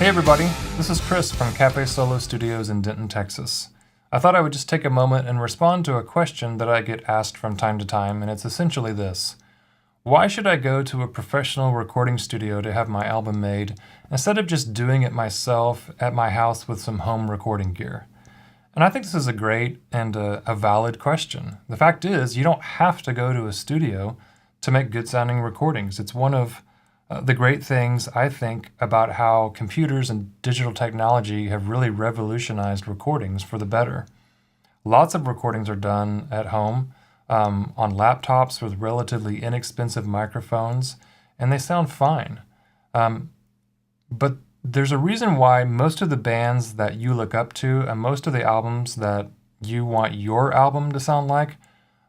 Hey everybody, this is Chris from Cafe Solo Studios in Denton, Texas. I thought I would just take a moment and respond to a question that I get asked from time to time, and it's essentially this. Why should I go to a professional recording studio to have my album made instead of just doing it myself at my house with some home recording gear? And I think this is a great and a valid question. The fact is, you don't have to go to a studio to make good sounding recordings. It's one of the great things, I think, about how computers and digital technology have really revolutionized recordings for the better. Lots of recordings are done at home on laptops with relatively inexpensive microphones, and they sound fine. But there's a reason why most of the bands that you look up to and most of the albums that you want your album to sound like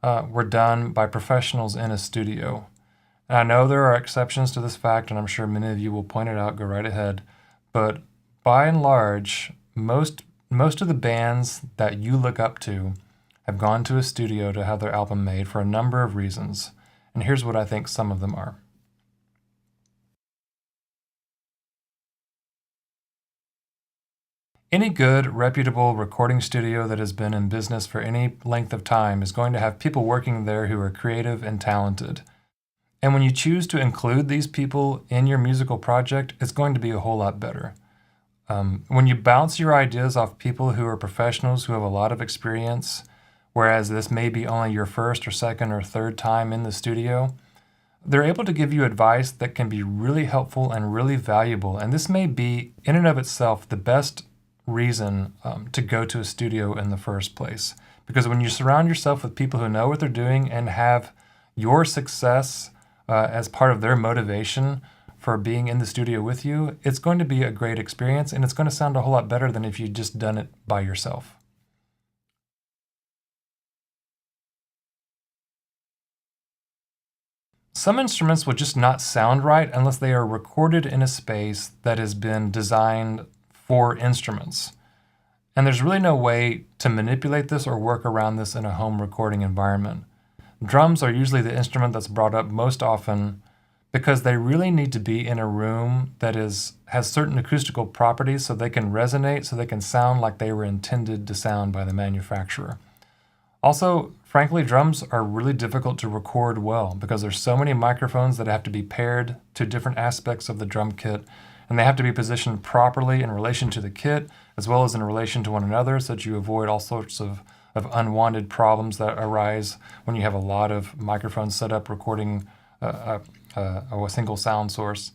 were done by professionals in a studio. And I know there are exceptions to this fact, and I'm sure many of you will point it out, go right ahead. But by and large, most of the bands that you look up to have gone to a studio to have their album made for a number of reasons. And here's what I think some of them are. Any good, reputable recording studio that has been in business for any length of time is going to have people working there who are creative and talented. And when you choose to include these people in your musical project, it's going to be a whole lot better. When you bounce your ideas off people who are professionals who have a lot of experience, whereas this may be only your first or second or third time in the studio, they're able to give you advice that can be really helpful and really valuable. And this may be, in and of itself, the best reason to go to a studio in the first place. Because when you surround yourself with people who know what they're doing and have your success as part of their motivation for being in the studio with you, it's going to be a great experience, and it's going to sound a whole lot better than if you'd just done it by yourself. Some instruments will just not sound right unless they are recorded in a space that has been designed for instruments. And there's really no way to manipulate this or work around this in a home recording environment. Drums are usually the instrument that's brought up most often because they really need to be in a room that has certain acoustical properties so they can resonate, so they can sound like they were intended to sound by the manufacturer. Also, frankly, drums are really difficult to record well because there's so many microphones that have to be paired to different aspects of the drum kit, and they have to be positioned properly in relation to the kit as well as in relation to one another so that you avoid all sorts of unwanted problems that arise when you have a lot of microphones set up recording a single sound source.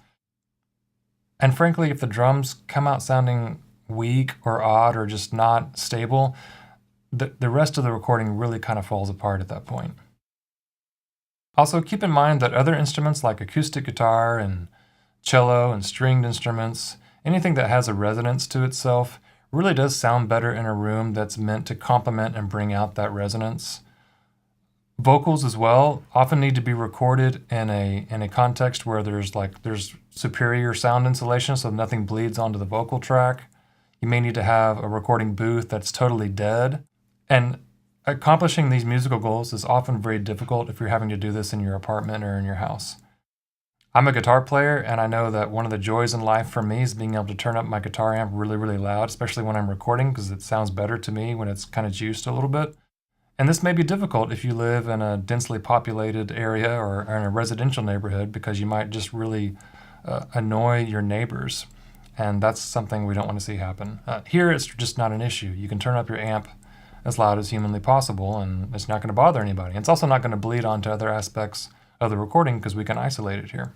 And frankly, if the drums come out sounding weak or odd or just not stable, the rest of the recording really kind of falls apart at that point. Also, keep in mind that other instruments like acoustic guitar and cello and stringed instruments, anything that has a resonance to itself, really does sound better in a room that's meant to complement and bring out that resonance. Vocals as well often need to be recorded in a context where there's superior sound insulation so nothing bleeds onto the vocal track. You may need to have a recording booth that's totally dead. And accomplishing these musical goals is often very difficult if you're having to do this in your apartment or in your house. I'm a guitar player, and I know that one of the joys in life for me is being able to turn up my guitar amp really, really loud, especially when I'm recording, because it sounds better to me when it's kind of juiced a little bit. And this may be difficult if you live in a densely populated area or in a residential neighborhood, because you might just really annoy your neighbors. And that's something we don't want to see happen. Here, it's just not an issue. You can turn up your amp as loud as humanly possible, and it's not going to bother anybody. It's also not going to bleed onto other aspects of the recording because we can isolate it here.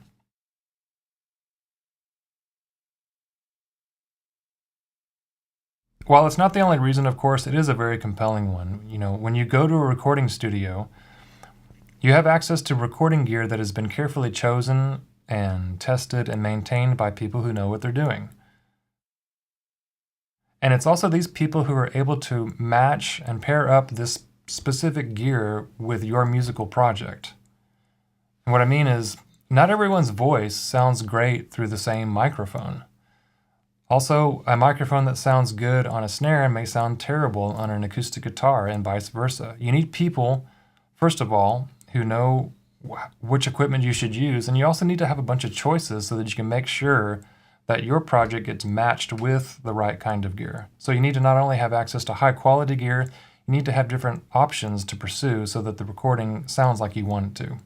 While it's not the only reason, of course, it is a very compelling one. You know, when you go to a recording studio, you have access to recording gear that has been carefully chosen and tested and maintained by people who know what they're doing. And it's also these people who are able to match and pair up this specific gear with your musical project. And what I mean is, not everyone's voice sounds great through the same microphone. Also, a microphone that sounds good on a snare may sound terrible on an acoustic guitar and vice versa. You need people, first of all, who know which equipment you should use, and you also need to have a bunch of choices so that you can make sure that your project gets matched with the right kind of gear. So you need to not only have access to high quality gear, you need to have different options to pursue so that the recording sounds like you want it to.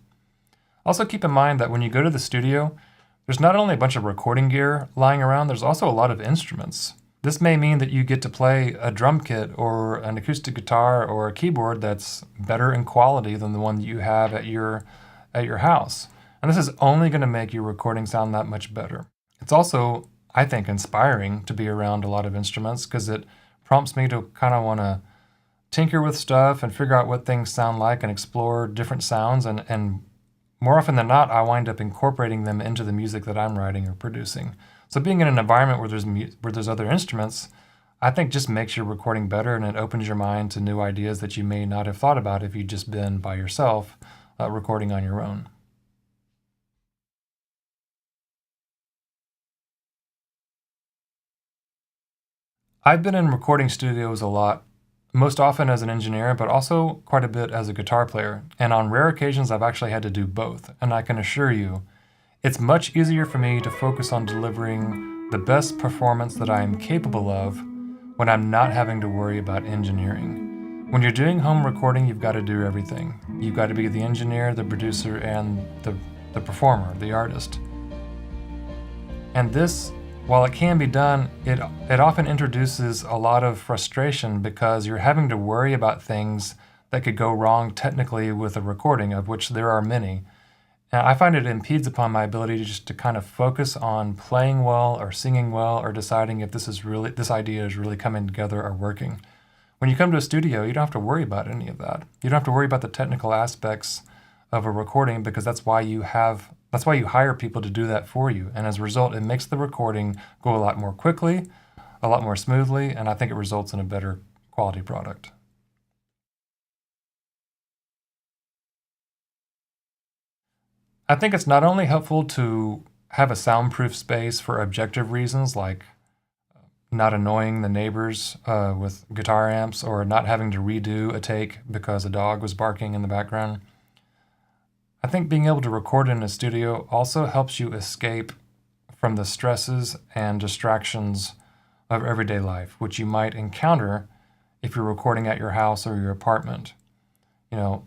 Also keep in mind that when you go to the studio, there's not only a bunch of recording gear lying around, there's also a lot of instruments. This may mean that you get to play a drum kit or an acoustic guitar or a keyboard that's better in quality than the one that you have at your house. And this is only going to make your recording sound that much better. It's also, I think, inspiring to be around a lot of instruments because it prompts me to kind of want to tinker with stuff and figure out what things sound like and explore different sounds. And more often than not, I wind up incorporating them into the music that I'm writing or producing. So being in an environment where there's other instruments, I think just makes your recording better, and it opens your mind to new ideas that you may not have thought about if you'd just been by yourself recording on your own. I've been in recording studios a lot, most often as an engineer, but also quite a bit as a guitar player. And on rare occasions, I've actually had to do both. And I can assure you, it's much easier for me to focus on delivering the best performance that I am capable of when I'm not having to worry about engineering. When you're doing home recording, you've got to do everything. You've got to be the engineer, the producer, and the performer, the artist. And this, while it can be done, it often introduces a lot of frustration because you're having to worry about things that could go wrong technically with a recording, of which there are many. And I find it impedes upon my ability to just to kind of focus on playing well or singing well or deciding if this idea is really coming together or working. When you come to a studio, you don't have to worry about any of that. You don't have to worry about the technical aspects of a recording because that's why you hire people to do that for you. And as a result, it makes the recording go a lot more quickly, a lot more smoothly, and I think it results in a better quality product. I think it's not only helpful to have a soundproof space for objective reasons like not annoying the neighbors with guitar amps or not having to redo a take because a dog was barking in the background. I think being able to record in a studio also helps you escape from the stresses and distractions of everyday life, which you might encounter if you're recording at your house or your apartment. You know,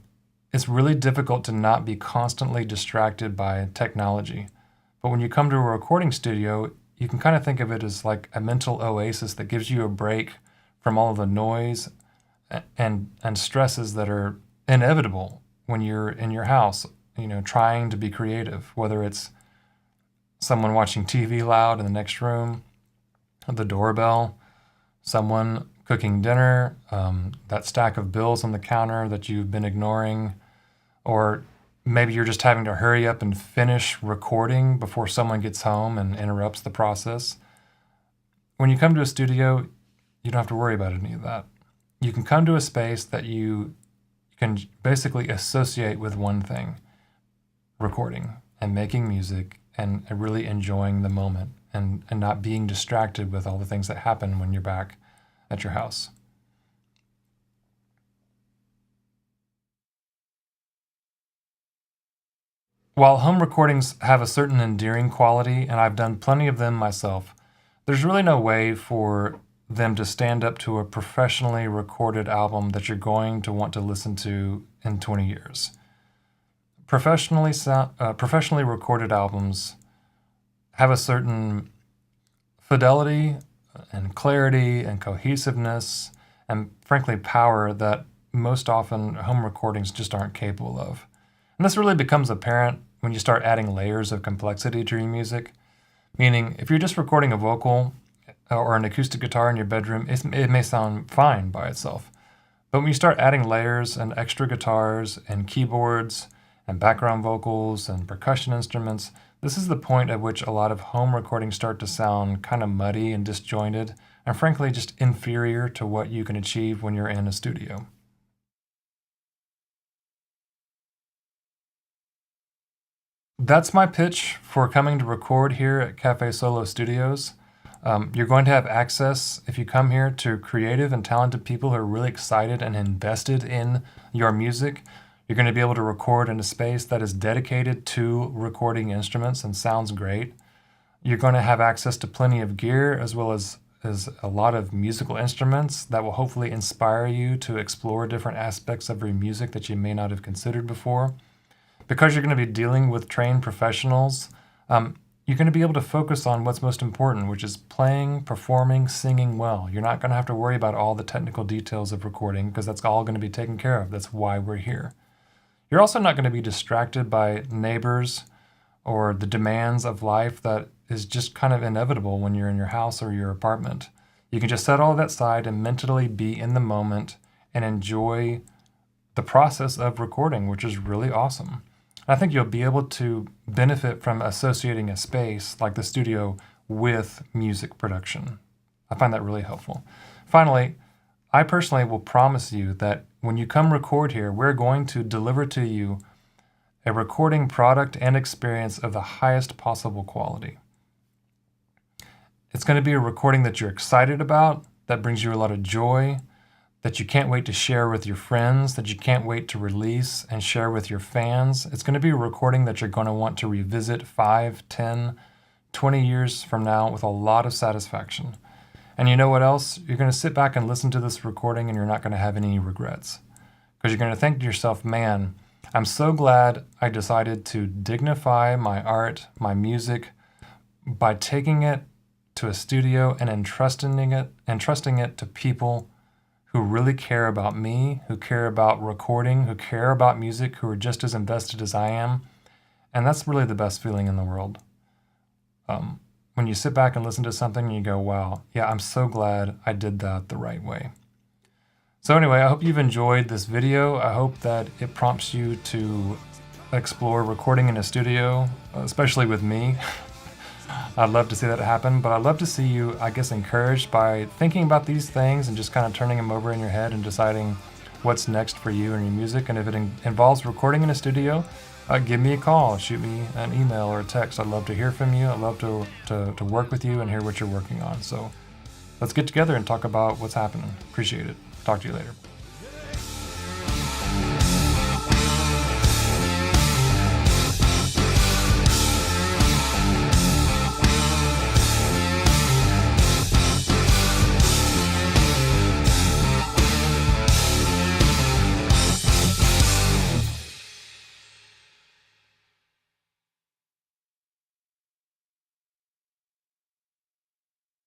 it's really difficult to not be constantly distracted by technology. But when you come to a recording studio, you can kind of think of it as like a mental oasis that gives you a break from all of the noise and stresses that are inevitable when you're in your house, trying to be creative, whether it's someone watching TV loud in the next room, the doorbell, someone cooking dinner, that stack of bills on the counter that you've been ignoring, or maybe you're just having to hurry up and finish recording before someone gets home and interrupts the process. When you come to a studio, you don't have to worry about any of that. You can come to a space that you can basically associate with one thing, recording and making music and really enjoying the moment and not being distracted with all the things that happen when you're back at your house. While home recordings have a certain endearing quality, and I've done plenty of them myself, there's really no way for them to stand up to a professionally recorded album that you're going to want to listen to in 20 years. Professionally recorded albums have a certain fidelity and clarity and cohesiveness and frankly power that most often home recordings just aren't capable of. And this really becomes apparent when you start adding layers of complexity to your music. Meaning, if you're just recording a vocal or an acoustic guitar in your bedroom, it may sound fine by itself. But when you start adding layers and extra guitars and keyboards and background vocals and percussion instruments, this is the point at which a lot of home recordings start to sound kind of muddy and disjointed, and frankly just inferior to what you can achieve when you're in a studio. That's my pitch for coming to record here at Cafe Solo Studios. You're going to have access, if you come here, to creative and talented people who are really excited and invested in your music. You're going to be able to record in a space that is dedicated to recording instruments and sounds great. You're going to have access to plenty of gear as well as a lot of musical instruments that will hopefully inspire you to explore different aspects of your music that you may not have considered before. Because you're going to be dealing with trained professionals, you're going to be able to focus on what's most important, which is playing, performing, singing well. You're not going to have to worry about all the technical details of recording because that's all going to be taken care of. That's why we're here. You're also not going to be distracted by neighbors or the demands of life that is just kind of inevitable when you're in your house or your apartment. You can just set all of that aside and mentally be in the moment and enjoy the process of recording, which is really awesome. I think you'll be able to benefit from associating a space like the studio with music production. I find that really helpful. Finally, I personally will promise you that when you come record here, we're going to deliver to you a recording product and experience of the highest possible quality. It's going to be a recording that you're excited about, that brings you a lot of joy, that you can't wait to share with your friends, that you can't wait to release and share with your fans. It's going to be a recording that you're going to want to revisit 5, 10, 20 years from now with a lot of satisfaction. And you know what else? You're going to sit back and listen to this recording and you're not going to have any regrets. Because you're going to think to yourself, man, I'm so glad I decided to dignify my art, my music, by taking it to a studio and entrusting it to people who really care about me, who care about recording, who care about music, who are just as invested as I am. And that's really the best feeling in the world. When you sit back and listen to something and you go, wow, yeah, I'm so glad I did that the right way. So anyway, I hope you've enjoyed this video. I hope that it prompts you to explore recording in a studio, especially with me. I'd love to see that happen, but I'd love to see you, I guess, encouraged by thinking about these things and just kind of turning them over in your head and deciding what's next for you and your music. And if it involves recording in a studio, give me a call, shoot me an email or a text. I'd love to hear from you. I'd love to work with you and hear what you're working on. So let's get together and talk about what's happening. Appreciate it. Talk to you later.